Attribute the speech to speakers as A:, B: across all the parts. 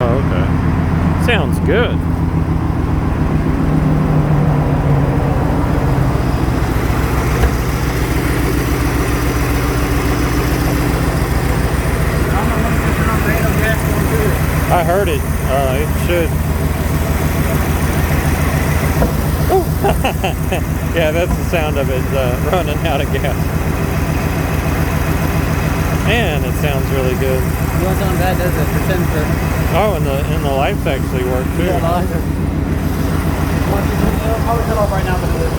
A: Oh, okay. Sounds good. I heard it. It should. Oh. Yeah, that's the sound of it running out of gas. Man, it sounds really good.
B: It don't sound bad, does it? For sensor.
A: Oh, and the lights actually work too.
B: Yeah, the lights are. It'll probably cut off right now, but it is.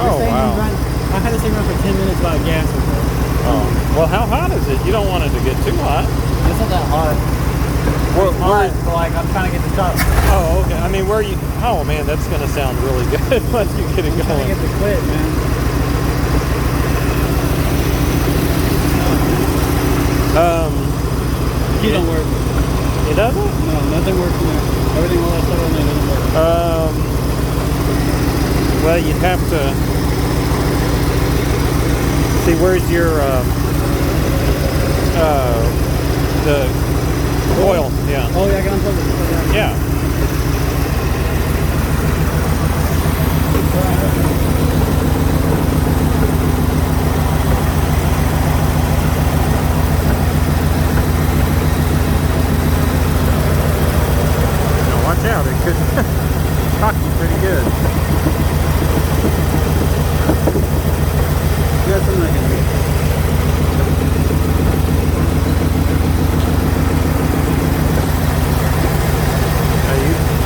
A: Oh, wow.
B: I had this thing run for 10 minutes without gas.
A: Oh. Well, how hot is it? You don't want it to get too hot.
B: It's not that hot.
A: Well,
B: hot, but like I'm trying to get the stuff.
A: Oh, okay. I mean, where you? Oh man, that's gonna sound really good once you get it going.
B: I'm trying to get the quit, man. Key don't work.
A: It doesn't?
B: No, nothing works in there. Everything all that stuff on there doesn't work.
A: Well, you'd have to see where's your the oil. Yeah.
B: Oh yeah, I can unplug it.
A: Yeah. Now watch out, it could shock you pretty good.
B: Yeah, something like that.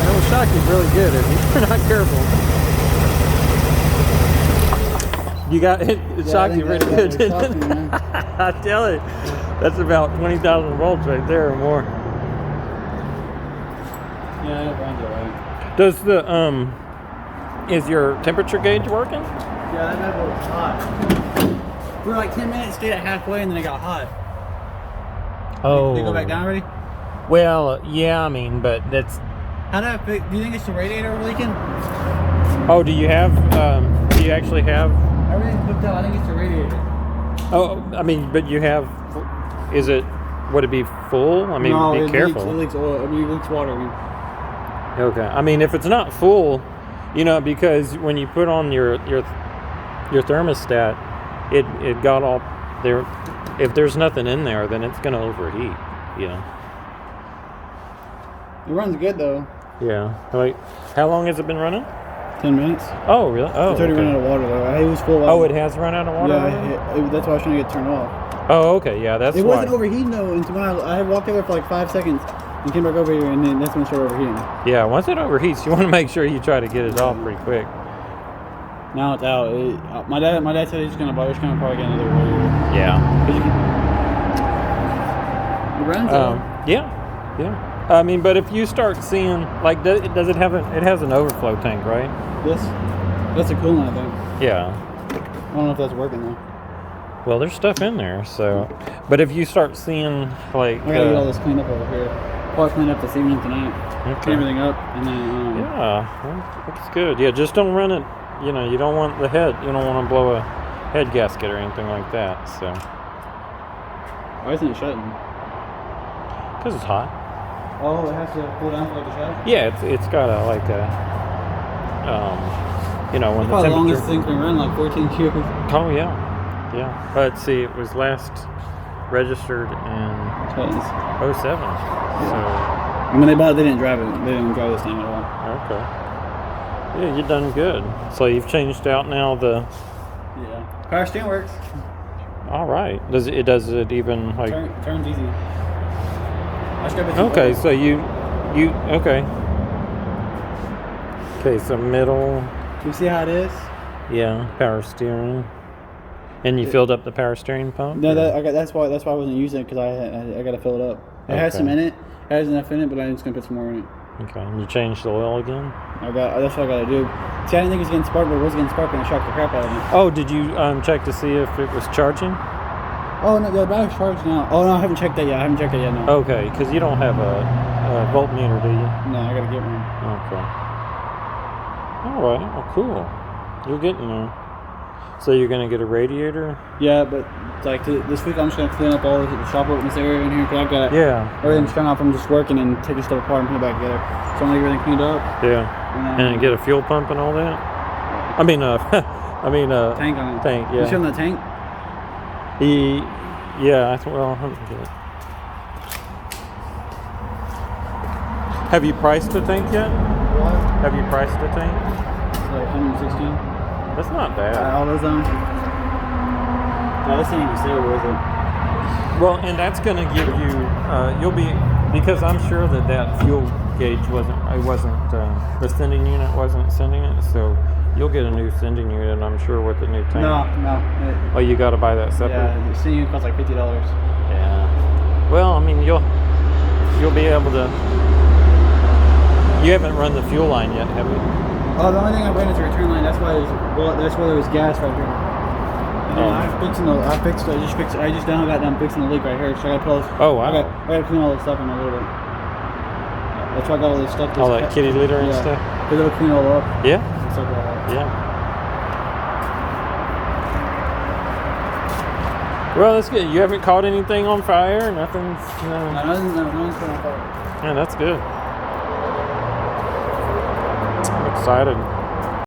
A: It'll shock you really good if you're not careful. You got it. It shocked you pretty good, didn't it? I tell you, that's about 20,000 volts right there or more.
B: Yeah, it runs alright.
A: Does the is your temperature gauge working?
B: Yeah, that bad boy was hot. For like 10 minutes, stayed at halfway, and then it got hot.
A: Oh.
B: Did it go back down already?
A: Well, yeah, I mean, but that's.
B: How do I fix? Do you think it's the radiator leaking?
A: Oh, do you have? Do you actually have?
B: Everything's hooked up. I think it's the radiator.
A: Oh, I mean, but you have. Is it? Would it be full? I mean,
B: no,
A: be careful.
B: It leaks oil. I mean, it leaks water.
A: Okay. I mean, if it's not full, you know, because when you put on your thermostat, it got all there. If there's nothing in there, then it's gonna overheat. You know.
B: It runs good though.
A: Yeah. Like, how long has it been running?
B: 10 minutes.
A: Oh, really? Oh,
B: It's already
A: okay.
B: run out of water though. It was full.
A: Oh, it has run out of water.
B: Yeah, that's why I was trying to get turned off.
A: Oh, okay. Yeah, that's
B: it
A: why.
B: wasn't overheating though until when I walked over for like 5 seconds and came back over here, and then that's when it started overheating.
A: Yeah, once it overheats, you want to make sure you try to get it off pretty quick.
B: Now it's out. My dad said he's gonna buy. He's gonna probably get another radiator.
A: Yeah.
B: It runs.
A: Yeah. Yeah. I mean, but if you start seeing, like, does it have it has an overflow tank, right?
B: That's a coolant, I think.
A: Yeah.
B: I don't know if that's working though.
A: Well, there's stuff in there, so. But if you start seeing, like,
B: I gotta get all this cleaned up over here. I'll clean up this evening tonight.
A: Okay.
B: Clean everything up, and then.
A: Yeah, well, that's good. Yeah, just don't run it. You know, you don't want the head. You don't want to blow a head gasket or anything like that. So.
B: Why isn't it shutting?
A: Because it's hot.
B: Oh, it has to cool down for like a shot?
A: Yeah, it's got a like a you know, when
B: it's
A: the
B: probably
A: temperature.
B: the longest thing's been running, like 14 years.
A: Oh yeah. Let's see, it was last registered in 07. So.
B: And when they bought it, they didn't drive it. They didn't drive this thing at all.
A: Okay. Yeah, you've done good. So you've changed out now the.
B: Yeah. Power steering works.
A: All right. Does it even like?
B: Turns easy.
A: Okay, so you okay. Okay, so middle.
B: You see how it is?
A: Yeah, power steering. And you filled up the power steering pump?
B: No, that's why I wasn't using it, because I got to fill it up. It has some in it. It has enough in it, but I'm just gonna put some more in it.
A: Okay, and you changed the oil again?
B: That's what I gotta do. See, I didn't think it was getting sparked, but it was getting sparked, and it shocked the crap out of me.
A: Oh, did you check to see if it was charging?
B: Oh no, the battery's charged now. Oh no, I haven't checked that yet. No.
A: Okay, because you don't have a voltmeter, do you?
B: No, I gotta get one.
A: Okay. All right. Well, cool. You're getting there. So you're gonna get a radiator?
B: Yeah, but like this week I'm just gonna clean up all the shop open this area in here because I've got everything's turned off from just working and taking stuff apart and putting it back together. So I'm gonna get everything cleaned up.
A: Yeah. And get a fuel pump and all that. I mean,
B: tank on it.
A: Tank. Yeah.
B: You showing that tank?
A: Yeah. Well, have you priced a tank yet?
B: What?
A: Have you priced a tank?
B: It's like 116.
A: That's not bad.
B: All those on. No, this ain't even still worth it.
A: Well, and that's going to give you, you'll be, because I'm sure that fuel gauge the sending unit wasn't sending it, so you'll get a new sending unit, I'm sure, with the new tank.
B: No.
A: Oh, you got to buy that separate?
B: Yeah, the sending unit costs like $50.
A: Yeah. Well, I mean, you'll be able to, you haven't run the fuel line yet, have you?
B: Oh, the only thing I ran is the return line. That's why there was gas right here. And I just now got done fixing the leak right here. So I got to pull.
A: Oh wow!
B: I got to clean all this stuff in a little bit. That's why I got all this stuff.
A: All that kitty litter and stuff.
B: Because it'll clean it all up.
A: Yeah.
B: And stuff like that.
A: Yeah. Well, that's good. You haven't caught anything on fire? Nothing's.
B: Nothing's caught on fire.
A: Yeah, that's good. I'm excited.